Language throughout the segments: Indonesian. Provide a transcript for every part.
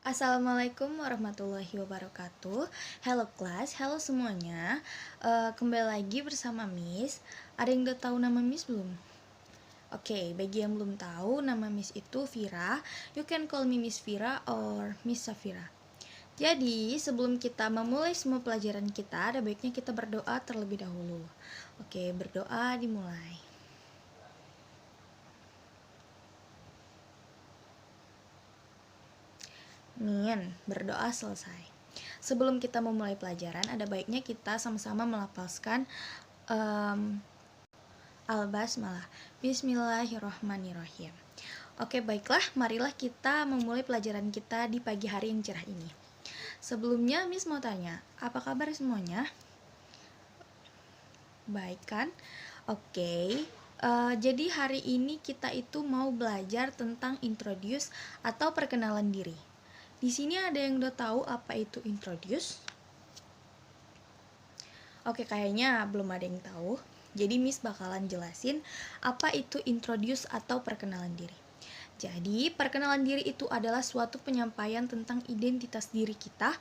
Assalamualaikum warahmatullahi wabarakatuh. Hello class, hello semuanya. Kembali lagi bersama Miss. Ada yang udah tahu nama Miss belum? Oke, bagi yang belum tahu, nama Miss itu Vira. You can call me Miss Vira or Miss Safira. Jadi, sebelum kita memulai semua pelajaran kita, ada baiknya kita berdoa terlebih dahulu. Oke, berdoa dimulai. Berdoa selesai. Sebelum kita memulai pelajaran, ada baiknya kita sama-sama melafazkan Al-Basmalah. Bismillahirrahmanirrahim. Oke, baiklah, marilah kita memulai pelajaran kita di pagi hari yang cerah ini. Sebelumnya, Miss mau tanya, apa kabar semuanya? Baik kan? Oke. Jadi hari ini kita itu mau belajar tentang introduce atau perkenalan diri. Di sini ada yang udah tahu apa itu introduce? Oke, kayaknya belum ada yang tahu. Jadi Miss bakalan jelasin apa itu introduce atau perkenalan diri. Jadi, perkenalan diri itu adalah suatu penyampaian tentang identitas diri kita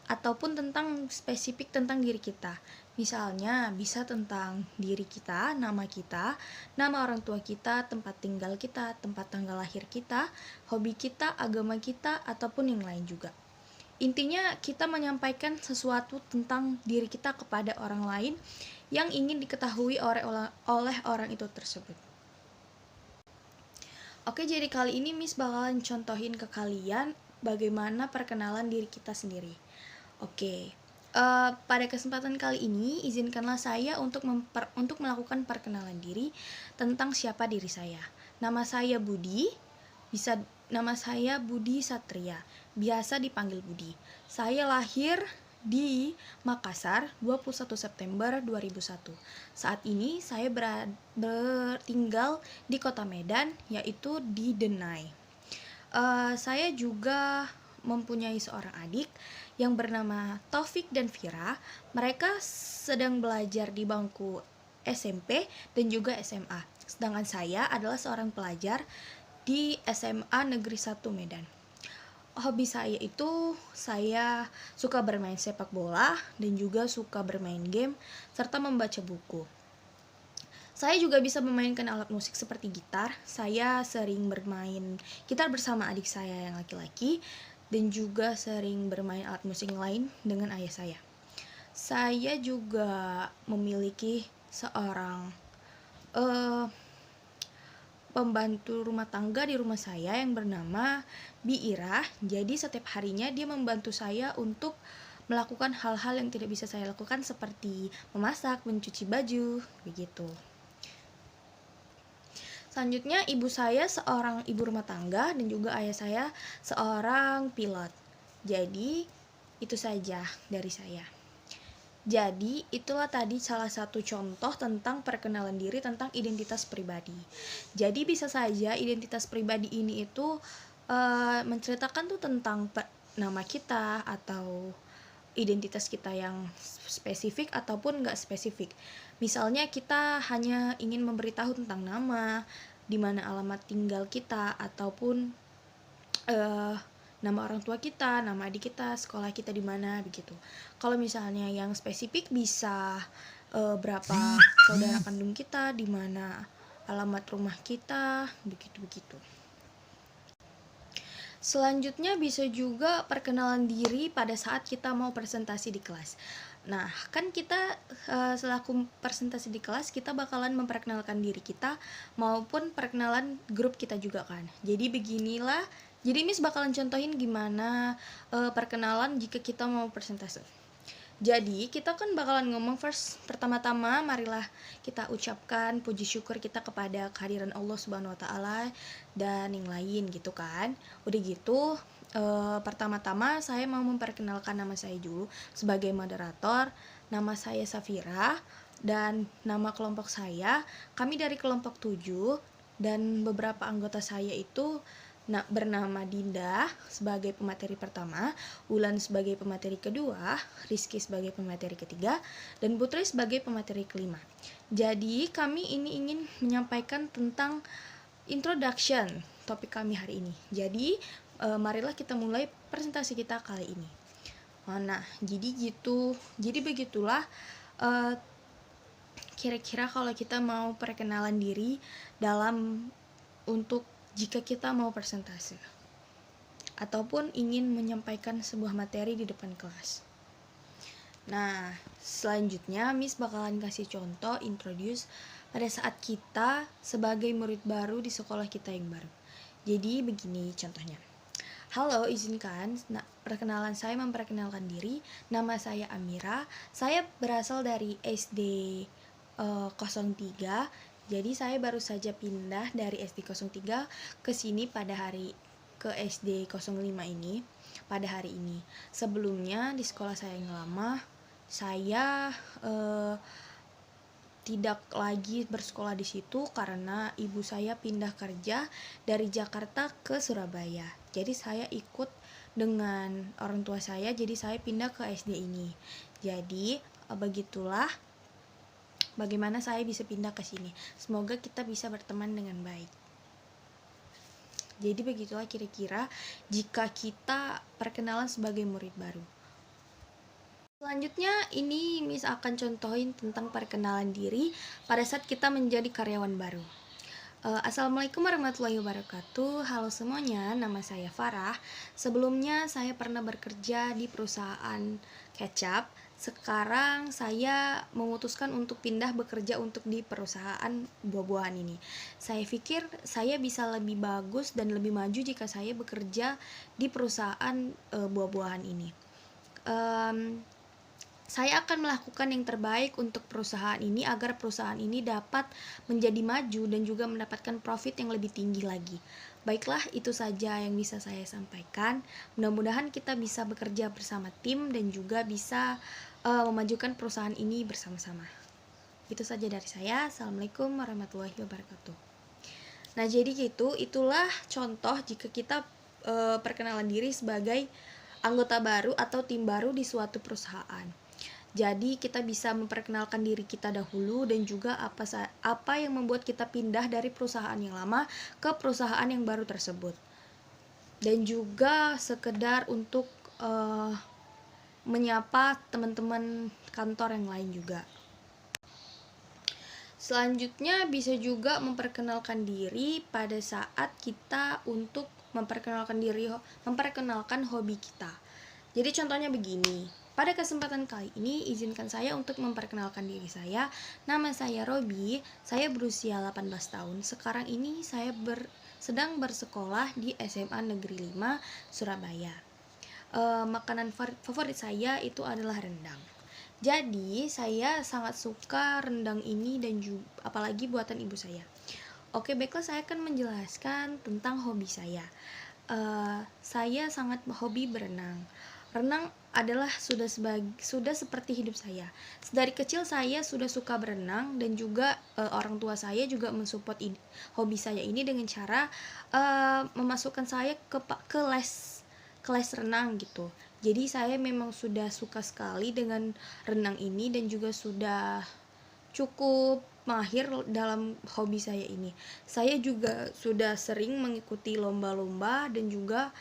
ataupun tentang spesifik tentang diri kita. Misalnya, bisa tentang diri kita, nama orang tua kita, tempat tinggal kita, tempat tanggal lahir kita, hobi kita, agama kita, ataupun yang lain juga. Intinya, kita menyampaikan sesuatu tentang diri kita kepada orang lain yang ingin diketahui oleh orang itu tersebut. Oke, jadi kali ini Miss bakalan contohin ke kalian bagaimana perkenalan diri kita sendiri. Oke, pada kesempatan kali ini izinkanlah saya untuk melakukan perkenalan diri tentang siapa diri saya. Nama saya Budi Satria, biasa dipanggil Budi. Saya lahir di Makassar 21 September 2001. Saat ini saya bertinggal di kota Medan, yaitu di Denai. Saya juga mempunyai seorang adik yang bernama Taufik dan Vira. Mereka sedang belajar di bangku SMP dan juga SMA. Sedangkan saya adalah seorang pelajar di SMA Negeri 1 Medan. Hobi saya itu saya suka bermain sepak bola dan juga suka bermain game serta membaca buku. Saya juga bisa memainkan alat musik seperti gitar. Saya sering bermain gitar bersama adik saya yang laki-laki dan juga sering bermain alat musik lain dengan ayah saya. Saya juga memiliki seorang pembantu rumah tangga di rumah saya yang bernama Biira. Jadi setiap harinya dia membantu saya untuk melakukan hal-hal yang tidak bisa saya lakukan seperti memasak, mencuci baju, begitu. Selanjutnya, ibu saya seorang ibu rumah tangga dan juga ayah saya seorang pilot. Jadi itu saja dari saya. Jadi, itulah tadi salah satu contoh tentang perkenalan diri tentang identitas pribadi. Jadi, bisa saja identitas pribadi ini itu menceritakan tuh tentang nama kita atau identitas kita yang spesifik ataupun nggak spesifik. Misalnya kita hanya ingin memberitahu tentang nama, di mana alamat tinggal kita, ataupun nama orang tua kita, nama adik kita, sekolah kita di mana, begitu. Kalau misalnya yang spesifik bisa berapa saudara kandung kita, di mana alamat rumah kita, begitu-begitu. Selanjutnya bisa juga perkenalan diri pada saat kita mau presentasi di kelas. Nah, kan kita selaku presentasi di kelas, kita bakalan memperkenalkan diri kita maupun perkenalan grup kita juga kan. Jadi beginilah. Jadi Miss bakalan contohin gimana perkenalan jika kita mau presentasi. Jadi kita kan bakalan ngomong pertama-tama marilah kita ucapkan puji syukur kita kepada kehadiran Allah Subhanahu Wa Taala dan yang lain gitu kan. Udah gitu pertama-tama saya mau memperkenalkan nama saya dulu sebagai moderator. Nama saya Safira dan nama kelompok saya, kami dari kelompok 7 dan beberapa anggota saya itu bernama Dinda sebagai pemateri pertama, Ulan sebagai pemateri kedua, Rizky sebagai pemateri ketiga, dan Putri sebagai pemateri kelima. Jadi kami ini ingin menyampaikan tentang introduction topik kami hari ini. Jadi marilah kita mulai presentasi kita kali ini. Nah, jadi begitulah kira-kira kalau kita mau perkenalan diri untuk jika kita mau presentasi ataupun ingin menyampaikan sebuah materi di depan kelas. Nah, selanjutnya Miss bakalan kasih contoh introduce pada saat kita sebagai murid baru di sekolah kita yang baru. Jadi begini contohnya. Halo, izinkan perkenalan saya memperkenalkan diri. Nama saya Amira. Saya berasal dari SD 03. Jadi saya baru saja pindah dari SD 03 ke sini ke SD 05 ini pada hari ini. Sebelumnya di sekolah saya yang lama, saya tidak lagi bersekolah di situ karena ibu saya pindah kerja dari Jakarta ke Surabaya. Jadi saya ikut dengan orang tua saya, jadi saya pindah ke SD ini. Jadi begitulah bagaimana saya bisa pindah ke sini. Semoga kita bisa berteman dengan baik. Jadi begitulah kira-kira jika kita perkenalan sebagai murid baru. Selanjutnya ini Miss akan contohin tentang perkenalan diri pada saat kita menjadi karyawan baru. Assalamualaikum warahmatullahi wabarakatuh. Halo semuanya, nama saya Farah. Sebelumnya saya pernah bekerja di perusahaan kecap. Sekarang saya memutuskan untuk pindah bekerja di perusahaan buah-buahan ini. Saya pikir saya bisa lebih bagus dan lebih maju jika saya bekerja di perusahaan buah-buahan ini. Saya akan melakukan yang terbaik untuk perusahaan ini agar perusahaan ini dapat menjadi maju dan juga mendapatkan profit yang lebih tinggi lagi. Baiklah, itu saja yang bisa saya sampaikan. Mudah-mudahan kita bisa bekerja bersama tim dan juga bisa memajukan perusahaan ini bersama-sama. Itu saja dari saya. Assalamualaikum warahmatullahi wabarakatuh. Nah, jadi itulah contoh jika kita perkenalan diri sebagai anggota baru atau tim baru di suatu perusahaan. Jadi kita bisa memperkenalkan diri kita dahulu dan juga apa yang membuat kita pindah dari perusahaan yang lama ke perusahaan yang baru tersebut. Dan juga sekedar untuk menyapa teman-teman kantor yang lain juga. Selanjutnya bisa juga memperkenalkan diri pada saat kita untuk memperkenalkan hobi kita. Jadi contohnya begini. Pada kesempatan kali ini, izinkan saya untuk memperkenalkan diri saya. Nama saya Robi, saya berusia 18 tahun. Sekarang ini saya sedang bersekolah di SMA Negeri 5, Surabaya. Makanan favorit saya itu adalah rendang. Jadi, saya sangat suka rendang ini dan juga apalagi buatan ibu saya. Oke, baiklah saya akan menjelaskan tentang hobi saya. Saya sangat hobi berenang. Renang adalah sudah seperti hidup saya. Dari kecil saya sudah suka berenang dan juga orang tua saya juga mensupport hobi saya ini dengan cara memasukkan saya ke les renang gitu. Jadi saya memang sudah suka sekali dengan renang ini dan juga sudah cukup mahir dalam hobi saya ini. Saya juga sudah sering mengikuti lomba-lomba dan juga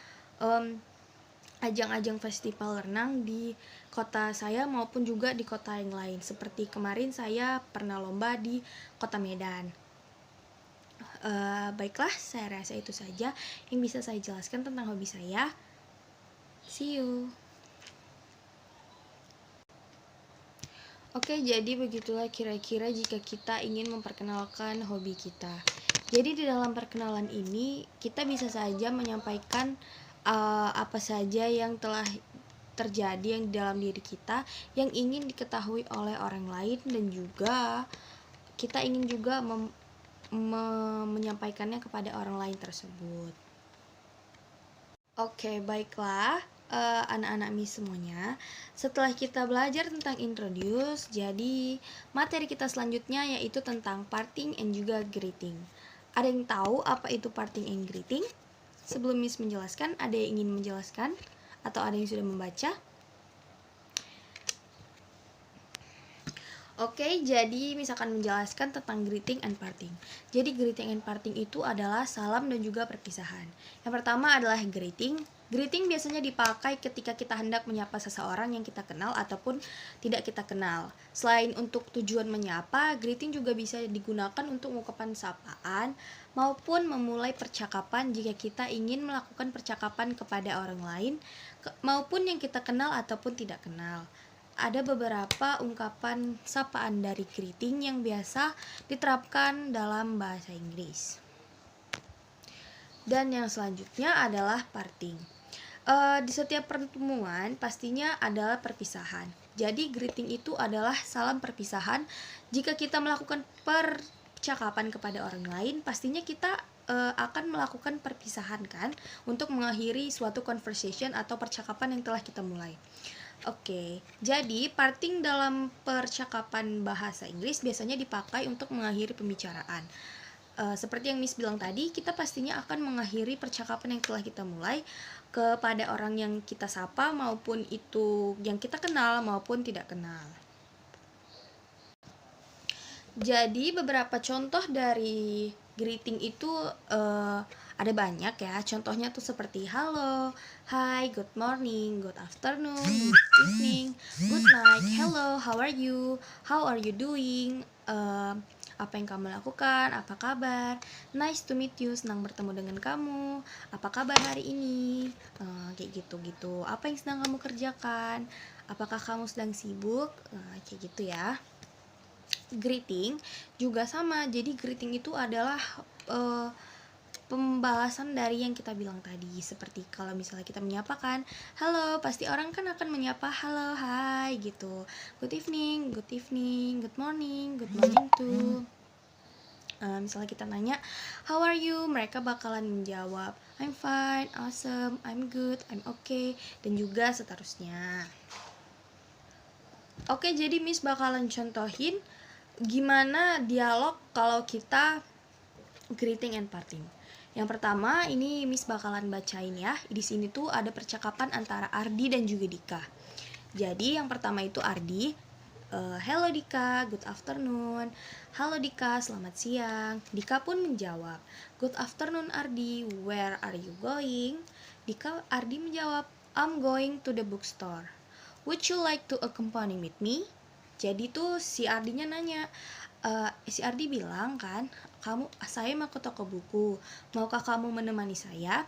ajang-ajang festival renang di kota saya maupun juga di kota yang lain. Seperti kemarin saya pernah lomba di kota Medan. Baiklah, saya rasa itu saja yang bisa saya jelaskan tentang hobi saya. See you. Oke, jadi begitulah kira-kira jika kita ingin memperkenalkan hobi kita. Jadi di dalam perkenalan ini kita bisa saja menyampaikan apa saja yang telah terjadi yang di dalam diri kita yang ingin diketahui oleh orang lain dan juga kita ingin juga menyampaikannya kepada orang lain tersebut. Oke, baiklah anak-anak Miss semuanya. Setelah kita belajar tentang introduce, jadi materi kita selanjutnya yaitu tentang parting and juga greeting. Ada yang tahu apa itu parting and greeting? Sebelum Miss menjelaskan, ada yang ingin menjelaskan atau ada yang sudah membaca? Oke, jadi misalkan menjelaskan tentang greeting and parting. Jadi greeting and parting itu adalah salam dan juga perpisahan. Yang pertama adalah greeting. Greeting biasanya dipakai ketika kita hendak menyapa seseorang yang kita kenal ataupun tidak kita kenal. Selain untuk tujuan menyapa, greeting juga bisa digunakan untuk ungkapan sapaan maupun memulai percakapan jika kita ingin melakukan percakapan kepada orang lain maupun yang kita kenal ataupun tidak kenal. Ada beberapa ungkapan sapaan dari greeting yang biasa diterapkan dalam bahasa Inggris. Dan yang selanjutnya adalah parting. Di setiap pertemuan pastinya adalah perpisahan. Jadi greeting itu adalah salam perpisahan. Jika kita melakukan percakapan kepada orang lain, pastinya kita akan melakukan perpisahan kan, untuk mengakhiri suatu conversation atau percakapan yang telah kita mulai. Oke, jadi parting dalam percakapan bahasa Inggris biasanya dipakai untuk mengakhiri pembicaraan. Seperti yang Miss bilang tadi, kita pastinya akan mengakhiri percakapan yang telah kita mulai kepada orang yang kita sapa, maupun itu yang kita kenal maupun tidak kenal. Jadi beberapa contoh dari greeting itu ada banyak ya. Contohnya tuh seperti halo, hi, good morning, good afternoon, good evening, good night, hello, how are you, how are you doing, apa yang kamu lakukan, apa kabar, nice to meet you, senang bertemu dengan kamu, apa kabar hari ini, kayak gitu-gitu. Apa yang sedang kamu kerjakan, apakah kamu sedang sibuk, kayak gitu ya. Greeting juga sama. Jadi greeting itu adalah pembalasan dari yang kita bilang tadi. Seperti kalau misalnya kita menyapa kan, halo, pasti orang kan akan menyapa halo, hai gitu. Good evening, good morning too. Misalnya kita nanya how are you, mereka bakalan menjawab I'm fine, awesome, I'm good, I'm okay, dan juga seterusnya. Oke, jadi Miss bakalan contohin gimana dialog kalau kita greeting and parting. Yang pertama, ini Miss bakalan bacain ya. Di sini tuh ada percakapan antara Ardi dan juga Dika. Jadi yang pertama itu Ardi, hello Dika, good afternoon. Halo Dika, selamat siang. Dika pun menjawab, good afternoon Ardi, where are you going? Ardi menjawab, I'm going to the bookstore. Would you like to accompany with me? Jadi tuh si Ardinya nanya, si Ardi bilang kan, saya mau ke toko buku, maukah kamu menemani saya?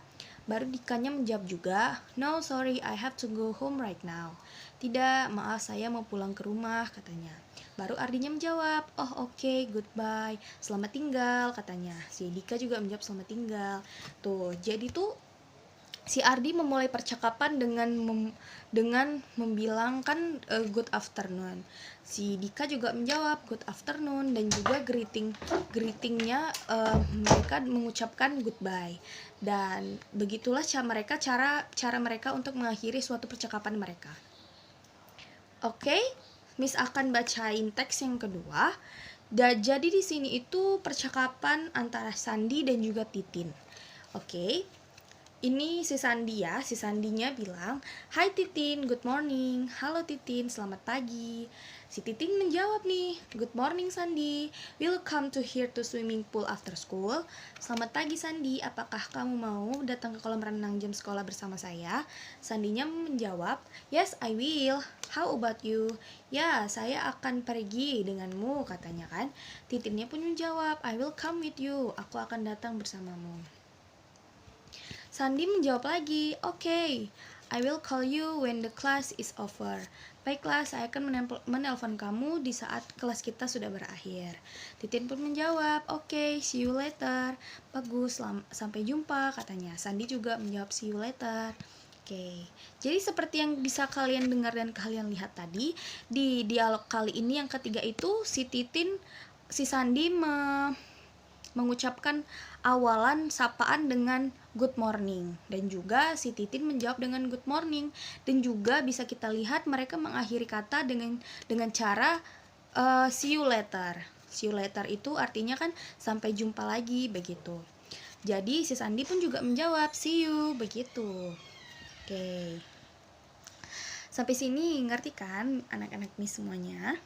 Baru Dikanya menjawab juga, no sorry, I have to go home right now. Tidak, maaf, saya mau pulang ke rumah, katanya. Baru Ardinya menjawab, oh oke, goodbye, selamat tinggal, katanya. Si Dika juga menjawab selamat tinggal. Tuh, jadi tuh si Ardi memulai percakapan dengan membilangkan good afternoon. Si Dika juga menjawab good afternoon, dan juga greetingnya mereka mengucapkan goodbye. Dan begitulah cara mereka untuk mengakhiri suatu percakapan mereka. Oke, Miss akan bacain teks yang kedua. Jadi di sini itu percakapan antara Sandi dan juga Titin. Oke. Ini si Sandi ya, si Sandinya bilang, hai Titin, good morning. Halo Titin, selamat pagi. Si Titin menjawab nih, good morning Sandi, will come to here to swimming pool after school. Selamat pagi Sandi, apakah kamu mau datang ke kolam renang jam sekolah bersama saya? Sandinya menjawab, yes I will. How about you? Ya, saya akan pergi denganmu, katanya kan. Titinnya pun menjawab, I will come with you. Aku akan datang bersamamu. Sandi menjawab lagi, okay, I will call you when the class is over. Baiklah, saya akan menelpon kamu di saat kelas kita sudah berakhir. Titin pun menjawab, okay, see you later. Bagus, sampai jumpa, katanya. Sandi juga menjawab see you later. Oke, jadi seperti yang bisa kalian dengar dan kalian lihat tadi, di dialog kali ini yang ketiga itu si Sandi mengucapkan awalan sapaan dengan good morning, dan juga si Titin menjawab dengan good morning, dan juga bisa kita lihat mereka mengakhiri kata dengan cara see you later. See you later itu artinya kan sampai jumpa lagi begitu. Jadi si Sandi pun juga menjawab see you begitu. Oke. Sampai sini ngerti kan anak-anak Miss semuanya?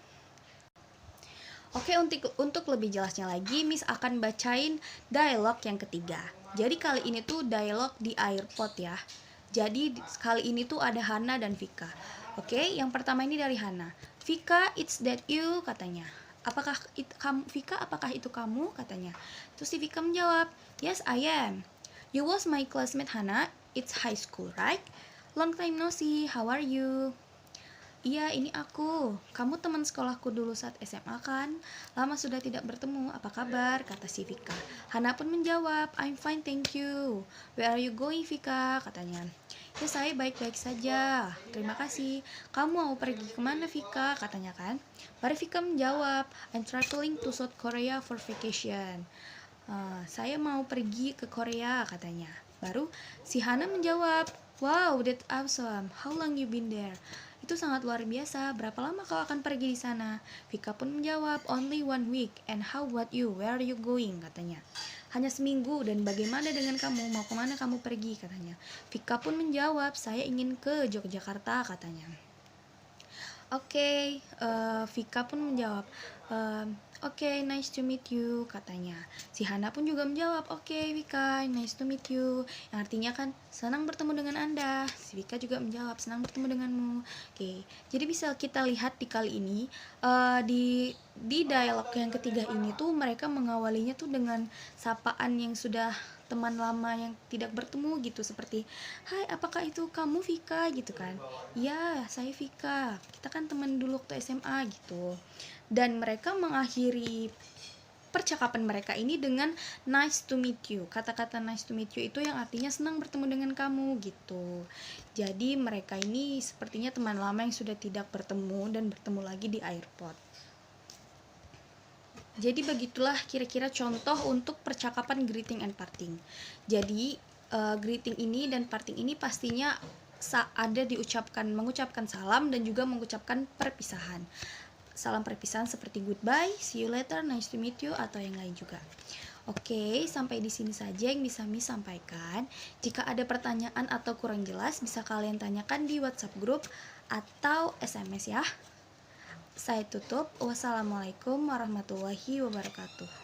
Oke, untuk lebih jelasnya lagi, Miss akan bacain dialog yang ketiga. Jadi kali ini tuh dialog di airport ya. Jadi kali ini tuh ada Hana dan Vika. Oke, yang pertama ini dari Hana. Vika, it's that you, katanya. Apakah itu kamu, Vika? Apakah itu kamu? Katanya. Terus si Vika menjawab, yes, I am. You was my classmate Hana. It's high school, right? Long time no see. How are you? Iya, ini aku. Kamu teman sekolahku dulu saat SMA kan? Lama sudah tidak bertemu. Apa kabar? Kata si Vika. Hana pun menjawab, I'm fine, thank you. Where are you going, Vika? Katanya. Ya, saya baik-baik saja. Terima kasih. Kamu mau pergi kemana, Vika? Katanya kan. Baru Vika menjawab, I'm traveling to South Korea for vacation. Saya mau pergi ke Korea, katanya. Baru si Hana menjawab, wow, that's awesome. How long you been there? Itu sangat luar biasa. Berapa lama kau akan pergi di sana? Vika pun menjawab, only 1 week. And how about you? Where are you going? Katanya. Hanya seminggu. Dan bagaimana dengan kamu? Mau kemana kamu pergi? Katanya. Vika pun menjawab, saya ingin ke Yogyakarta. Katanya. Oke, Vika pun menjawab, oke, nice to meet you, katanya. Si Hana pun juga menjawab, oke, Vika, nice to meet you. Yang artinya kan, senang bertemu dengan Anda. Si Vika juga menjawab, senang bertemu denganmu. Oke, jadi bisa kita lihat di kali ini, di dialog yang ketiga ini tuh mereka mengawalinya tuh dengan sapaan yang sudah teman lama yang tidak bertemu gitu, seperti hai, apakah itu kamu Vika, gitu kan. Ya, saya Vika, kita kan teman dulu waktu SMA gitu. Dan mereka mengakhiri percakapan mereka ini dengan nice to meet you. Kata-kata nice to meet you itu yang artinya senang bertemu dengan kamu gitu. Jadi mereka ini sepertinya teman lama yang sudah tidak bertemu dan bertemu lagi di airport. Jadi begitulah kira-kira contoh untuk percakapan greeting and parting. Jadi greeting ini dan parting ini pastinya ada mengucapkan salam dan juga mengucapkan perpisahan. Salam perpisahan seperti goodbye, see you later, nice to meet you, atau yang lain juga. Oke, sampai di sini saja yang bisa Miss sampaikan. Jika ada pertanyaan atau kurang jelas, bisa kalian tanyakan di WhatsApp group atau SMS ya. Saya tutup. Wassalamualaikum warahmatullahi wabarakatuh.